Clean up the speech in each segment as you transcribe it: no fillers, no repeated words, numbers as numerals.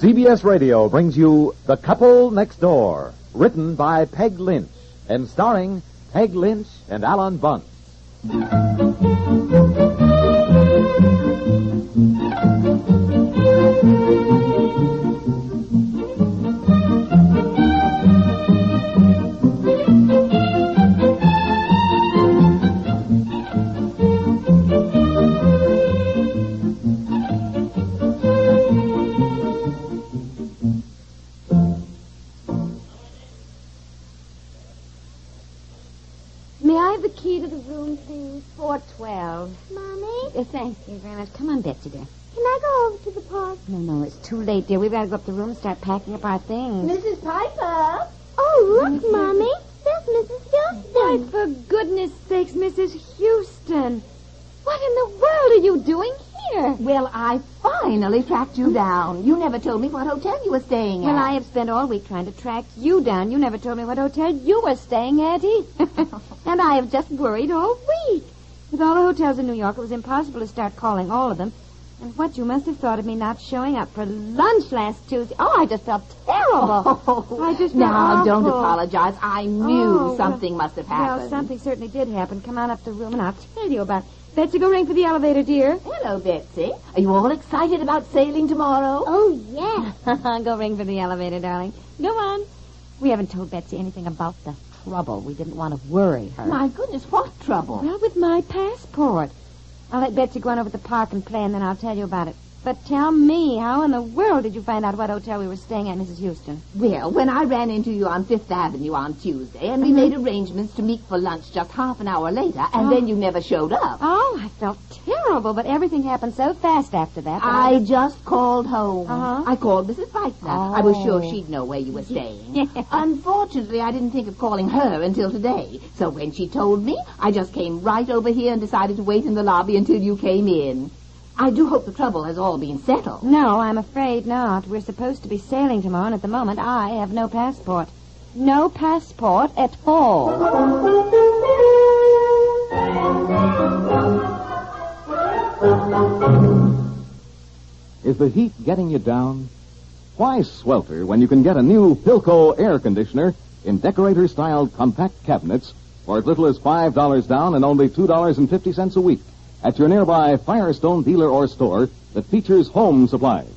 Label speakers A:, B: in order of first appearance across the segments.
A: CBS Radio brings you The Couple Next Door, written by Peg Lynch and starring Peg Lynch and Ethel and Bunce.
B: Thank you very much. Come on, Betsy, dear.
C: Can I go over to the park?
B: No, it's too late, dear. We've got to go up the room and start packing up our things.
C: Mrs. Piper! Oh, look, Mommy. There's Mrs. Houston.
B: Why, for goodness sakes, Mrs. Houston. What in the world are you doing here?
D: Well, I finally tracked you down. You never told me what hotel you were staying at.
B: Well, I have spent all week trying to track you down. You never told me what hotel you were staying at either. And I have just worried all week. With all the hotels in New York, it was impossible to start calling all of them. And what you must have thought of me not showing up for lunch last Tuesday. Oh, I just felt terrible.
D: Oh,
B: I just
D: now,
B: awful.
D: Don't apologize. I knew something must have happened.
B: Well, something certainly did happen. Come on up the room and I'll tell you about it. Betsy, go ring for the elevator, dear.
D: Hello, Betsy. Are you all excited about sailing tomorrow?
C: Oh, yeah.
B: Go ring for the elevator, darling. Go on. We haven't told Betsy anything about the trouble. We didn't want to worry her.
D: My goodness, what trouble?
B: Well, with my passport. I'll let Betsy go on over to the park and play, and then I'll tell you about it. But tell me, how in the world did you find out what hotel we were staying at, Mrs. Houston?
D: Well, when I ran into you on Fifth Avenue on Tuesday, and we made arrangements to meet for lunch just half an hour later, and then you never showed up.
B: Oh, I felt terrible, but everything happened so fast after that.
D: I just called home.
B: Uh-huh.
D: I called Mrs. Piper.
B: Oh.
D: I was sure she'd know where you were staying. Unfortunately, I didn't think of calling her until today. So when she told me, I just came right over here and decided to wait in the lobby until you came in. I do hope the trouble has all been settled.
B: No, I'm afraid not. We're supposed to be sailing tomorrow, and at the moment I have no passport. No passport at all.
A: Is the heat getting you down? Why swelter when you can get a new Philco air conditioner in decorator-styled compact cabinets for as little as $5 down and only $2.50 a week at your nearby Firestone dealer or store that features home supplies.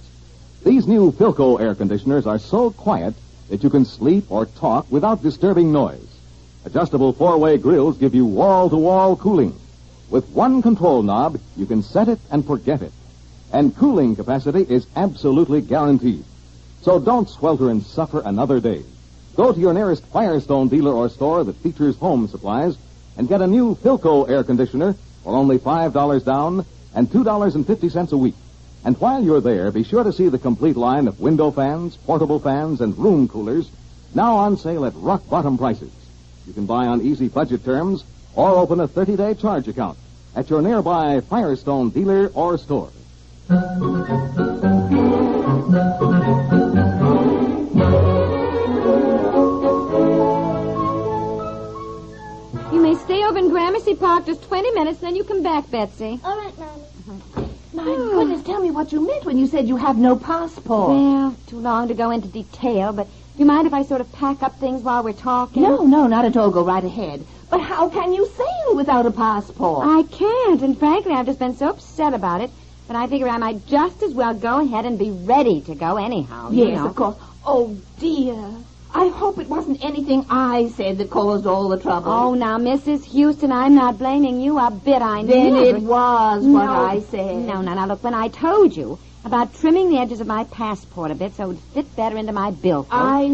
A: These new Philco air conditioners are so quiet that you can sleep or talk without disturbing noise. Adjustable four-way grills give you wall-to-wall cooling. With one control knob, you can set it and forget it. And cooling capacity is absolutely guaranteed. So don't swelter and suffer another day. Go to your nearest Firestone dealer or store that features home supplies and get a new Philco air conditioner for only $5 down and $2.50 a week. And while you're there, be sure to see the complete line of window fans, portable fans, and room coolers now on sale at rock-bottom prices. You can buy on easy budget terms or open a 30-day charge account at your nearby Firestone dealer or store.
B: You may stay over in Gramercy Park just 20 minutes, then you come back, Betsy.
C: All right, Mommy.
D: My goodness, tell me what you meant when you said you have no passport.
B: Well, too long to go into detail, but do you mind if I sort of pack up things while we're talking?
D: No, not at all. Go right ahead. But how can you sail without a passport?
B: I can't, and frankly, I've just been so upset about it that I figure I might just as well go ahead and be ready to go anyhow.
D: Yes,
B: you know.
D: of course. Oh, dear. I hope it wasn't anything I said that caused all the trouble.
B: Oh, now, Mrs. Houston, I'm not blaming you a bit. I
D: Then
B: never...
D: it was what I said.
B: No, look, when I told you about trimming the edges of my passport a bit so it would fit better into my billfold...
D: I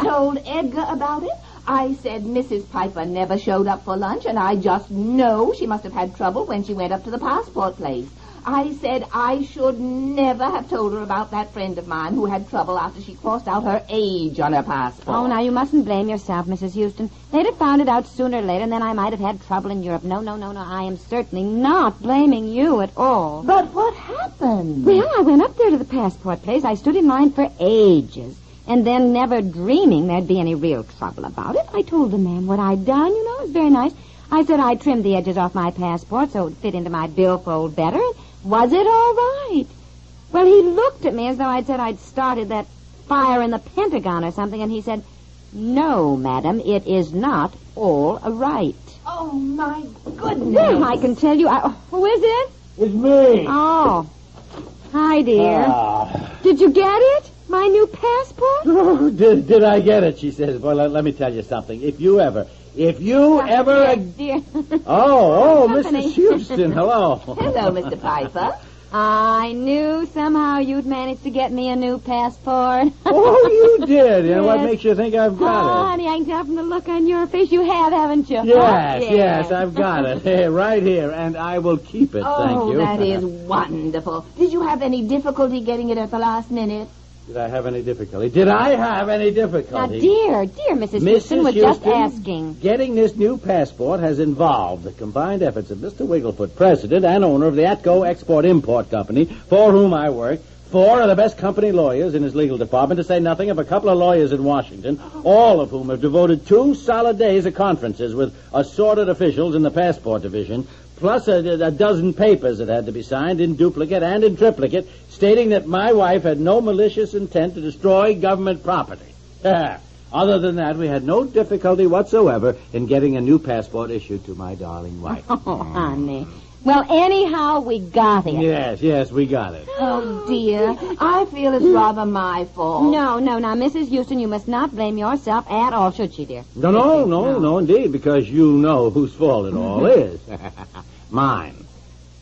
D: told Edgar about it. I said Mrs. Piper never showed up for lunch, and I just know she must have had trouble when she went up to the passport place. I said I should never have told her about that friend of mine who had trouble after she crossed out her age on her passport.
B: Oh, now, you mustn't blame yourself, Mrs. Houston. They'd have found it out sooner or later, and then I might have had trouble in Europe. No. I am certainly not blaming you at all.
D: But what happened?
B: Well, I went up there to the passport place. I stood in line for ages. And then, never dreaming there'd be any real trouble about it, I told the man what I'd done. You know, it was very nice. I said I'd trimmed the edges off my passport so it would fit into my billfold better. Was it all right? Well, he looked at me as though I'd said I'd started that fire in the Pentagon or something, and he said, "No, madam, it is not all right."
D: Oh, my goodness.
B: Well, I can tell you. Who is it?
E: It's me.
B: Oh. Hi, dear. Did you get it? My new passport?
E: Oh, did I get it? She says. Well, let me tell you something. If you ever...
B: Dear.
E: Oh,
B: Company.
E: Mrs. Houston, hello.
D: Hello, Mr. Piper.
B: I knew somehow you'd manage to get me a new passport.
E: Oh, you did. And what
B: Yes.
E: makes you think I've got it?
B: Honey, I can tell from the look on your face you have, haven't you?
E: Yes, I've got it. Hey, right here, and I will keep it, thank you.
D: Oh, that is wonderful. Did you have any difficulty getting it at the last minute?
E: Did I have any difficulty? Did I have any
B: Now,
E: difficulty?
B: dear Mrs. Houston was just asking.
E: Getting this new passport has involved the combined efforts of Mr. Wigglefoot, president and owner of the Atco Export-Import Company, for whom I work, 4 of the best company lawyers in his legal department, to say nothing of a couple of lawyers in Washington, all of whom have devoted 2 solid days of conferences with assorted officials in the passport division, plus a dozen papers that had to be signed in duplicate and in triplicate, stating that my wife had no malicious intent to destroy government property. Other than that, we had no difficulty whatsoever in getting a new passport issued to my darling wife.
B: Oh, honey. Well, anyhow, we got it.
E: Yes, we got it.
D: Oh, dear. I feel it's rather my fault.
B: No. Now, Mrs. Houston, you must not blame yourself at all, should she, dear?
E: No, indeed, because you know whose fault it all is. Mine.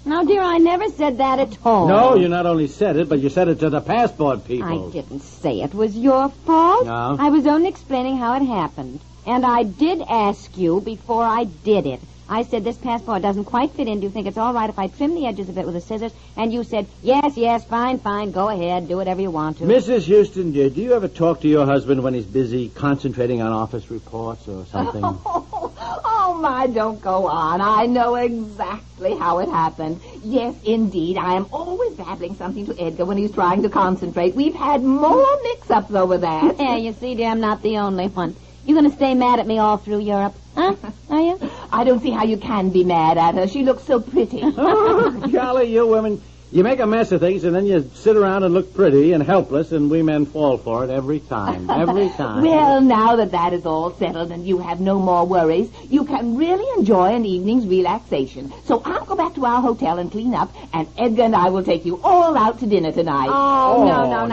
B: No, dear, I never said that at all.
E: No, you not only said it, but you said it to the passport people.
B: I didn't say it was your fault.
E: No?
B: I was only explaining how it happened. And I did ask you before I did it. I said, this passport doesn't quite fit in. Do you think it's all right if I trim the edges of it with the scissors? And you said, yes, fine, go ahead, do whatever you want to.
E: Mrs. Houston, dear, do you ever talk to your husband when he's busy concentrating on office reports or something?
D: Oh, my, don't go on. I know exactly how it happened. Yes, indeed, I am always babbling something to Edgar when he's trying to concentrate. We've had more mix-ups over that.
B: Yeah, you see, dear, I'm not the only one. You going to stay mad at me all through Europe? Huh? Are you?
D: I don't see how you can be mad at her. She looks so pretty.
E: Oh, golly, you women. You make a mess of things, and then you sit around and look pretty and helpless, and we men fall for it every time. Every time.
D: Well, now that is all settled and you have no more worries, you can really enjoy an evening's relaxation. So I'll go back to our hotel and clean up, and Edgar and I will take you all out to dinner tonight.
B: Oh, no.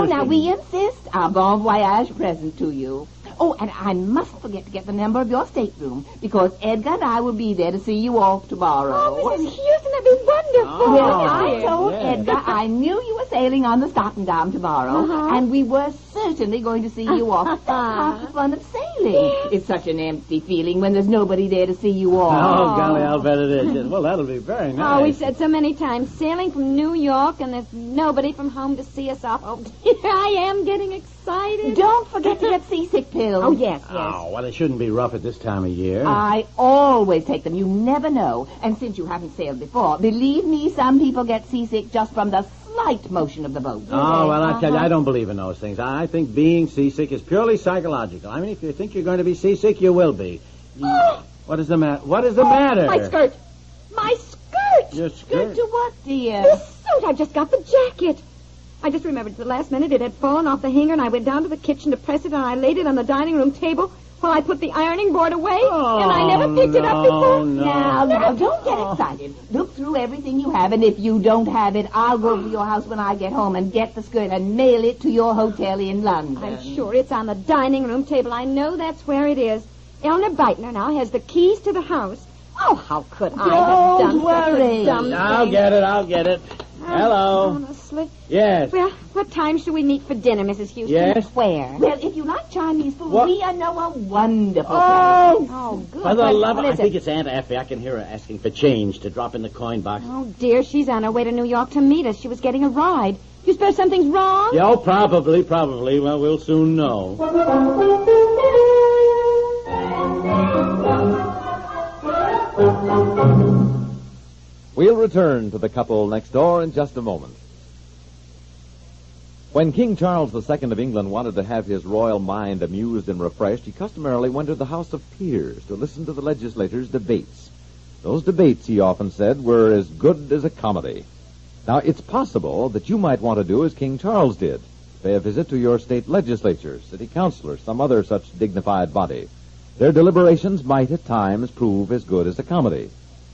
D: Now we insist. Our bon voyage present to you. Oh, and I mustn't forget to get the number of your stateroom, because Edgar and I will be there to see you off tomorrow.
B: Oh, Mrs. Houston, that'd be wonderful.
D: Well, I told Edgar I knew you were sailing on the Stockendam tomorrow, and we were certainly going to see you off. That's half the fun of sailing. Yes. It's such an empty feeling when there's nobody there to see you off.
E: Oh, golly, I'll bet it is. Well, that'll be very nice.
B: Oh, we've said so many times, sailing from New York, and there's nobody from home to see us off. Oh, dear, I am getting excited.
D: Don't forget to get seasick pills.
B: Oh, yes.
E: Oh, well, it shouldn't be rough at this time of year.
D: I always take them. You never know. And since you haven't sailed before, believe me, some people get seasick just from the slight motion of the boat.
E: Oh, well, I tell you, I don't believe in those things. I think being seasick is purely psychological. I mean, if you think you're going to be seasick, you will be. What is the matter? What is the matter?
B: My skirt. My skirt.
E: Your skirt?
D: To what, dear?
B: This suit. I just got the jacket. I just remembered at the last minute it had fallen off the hanger, and I went down to the kitchen to press it, and I laid it on the dining room table while I put the ironing board away, and I never picked it up before.
D: Now, don't get excited. Look through everything you have, and if you don't have it, I'll go to your house when I get home and get the skirt and mail it to your hotel in London.
B: I'm sure it's on the dining room table. I know that's where it is. Elinor Beitner now has the keys to the house. Oh, how could I have done such a dumb thing?
E: I'll get it. Hello.
B: Honestly.
E: Yes.
B: Well, what time should we meet for dinner, Mrs. Houston?
E: Yes.
B: Where?
D: Well, if you like Chinese food,
E: What?
D: we know a wonderful place.
B: Oh, good.
E: For the love
B: What
E: of...
B: is
E: I think
B: it?
E: it's Aunt Effie. I can hear her asking for change to drop in the coin box.
B: Oh, dear, she's on her way to New York to meet us. She was getting a ride. You suppose something's wrong?
E: Yeah, oh, probably. Well, we'll soon know.
A: We'll return to the couple next door in just a moment. When King Charles II of England wanted to have his royal mind amused and refreshed, he customarily went to the House of Peers to listen to the legislators' debates. Those debates, he often said, were as good as a comedy.
F: Now, it's possible that you might want to do as King Charles did. Pay a visit to your state legislature, city council, some other such dignified body. Their deliberations might at times prove as good as a comedy.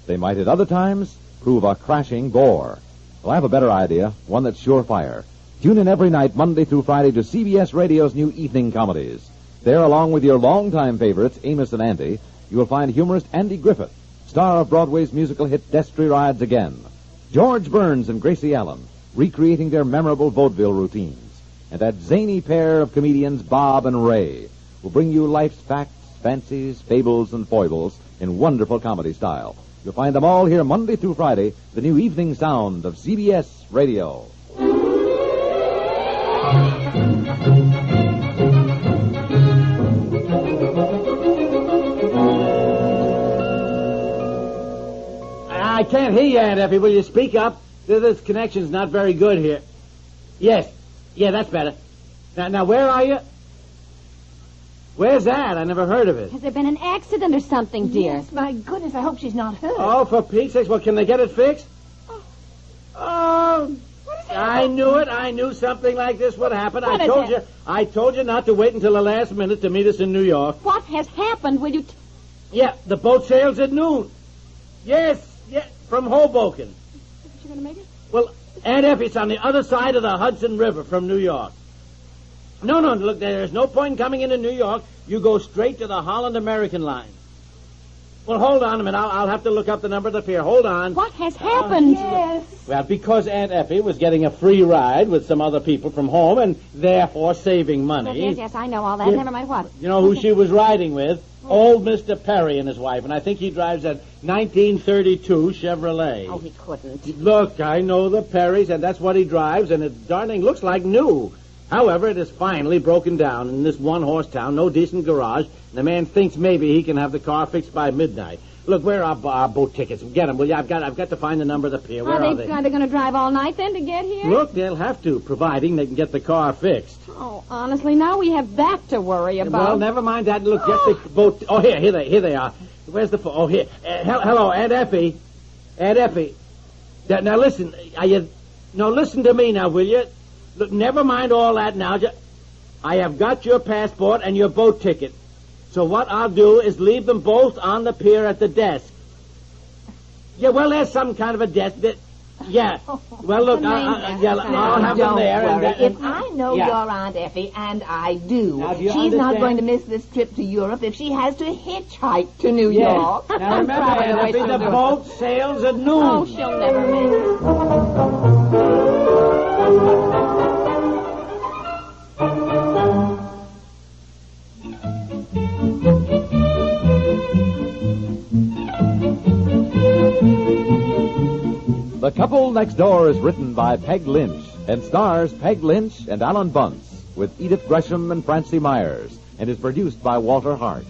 F: They might at other times prove a crashing bore. Well, I have a better idea, one that's surefire. Tune in every night, Monday through Friday, to CBS Radio's new evening comedies. There, along with your longtime favorites, Amos and Auntie, you will find humorist Andy Griffith, star of Broadway's musical hit Destry Rides Again, George Burns and Gracie Allen, recreating their memorable vaudeville routines, and that zany pair of comedians, Bob and Ray, will bring you life's facts, fancies, fables, and foibles in wonderful comedy style. You'll find them all here Monday through Friday, the new evening sound of CBS Radio.
E: I can't hear you, Aunt Effie. Will you speak up? This connection's not very good here. Yes. Yeah, that's better. Now, where are you? Where's that? I never heard of it.
B: Has there been an accident or something, dear?
D: Yes, my goodness, I hope she's not hurt.
E: Oh, for Pete's sakes. Well, can they get it fixed? Oh, I knew it. I knew something like this would happen. I told you not to wait until the last minute to meet us in New York.
B: What has happened? Will you...
E: Yeah, the boat sails at noon. Yes, from Hoboken.
B: Is she going to make it?
E: Well, Aunt Effie, it's on the other side of the Hudson River from New York. No, look, there's no point in coming into New York. You go straight to the Holland American line. Well, hold on a minute. I'll have to look up the number of the pier. Hold on.
B: What has happened?
D: Yes.
E: Well, because Aunt Effie was getting a free ride with some other people from home and therefore saving money.
B: Yes, I know all that. Never mind what.
E: You know who she was riding with? Old Mr. Perry and his wife, and I think he drives a 1932 Chevrolet.
B: Oh, he couldn't.
E: Look, I know the Perrys, and that's what he drives, and it darning looks like new. However, it is finally broken down in this one-horse town, no decent garage, and the man thinks maybe he can have the car fixed by midnight. Look, where are our boat tickets? Get them, will you? I've got to find the number of the pier. Where are they?
B: Are they going to drive all night then to get here?
E: Look, they'll have to, providing they can get the car fixed.
B: Oh, honestly, now we have that to worry about.
E: Well, never mind that. Look, get the boat. Oh, here they are. Where's the phone? Oh, here. Hello, Aunt Effie. Aunt Effie. Now listen. Listen to me now, will you? Look, never mind all that now. I have got your passport and your boat ticket. So what I'll do is leave them both on the pier at the desk. Yeah, well, there's some kind of a desk that... Yeah. Well, look, I'll have them there.
D: Worry. If I know your Aunt Effie, and I do, she's not going to miss this trip to Europe if she has to hitchhike to New York.
E: Now, remember, Aunt Effie, the boat sails at noon.
B: Oh, she'll never make
F: The Couple Next Door is written by Peg Lynch and stars Peg Lynch and Ethel and Bunce with Edith Gresham and Francie Myers and is produced by Walter Hart.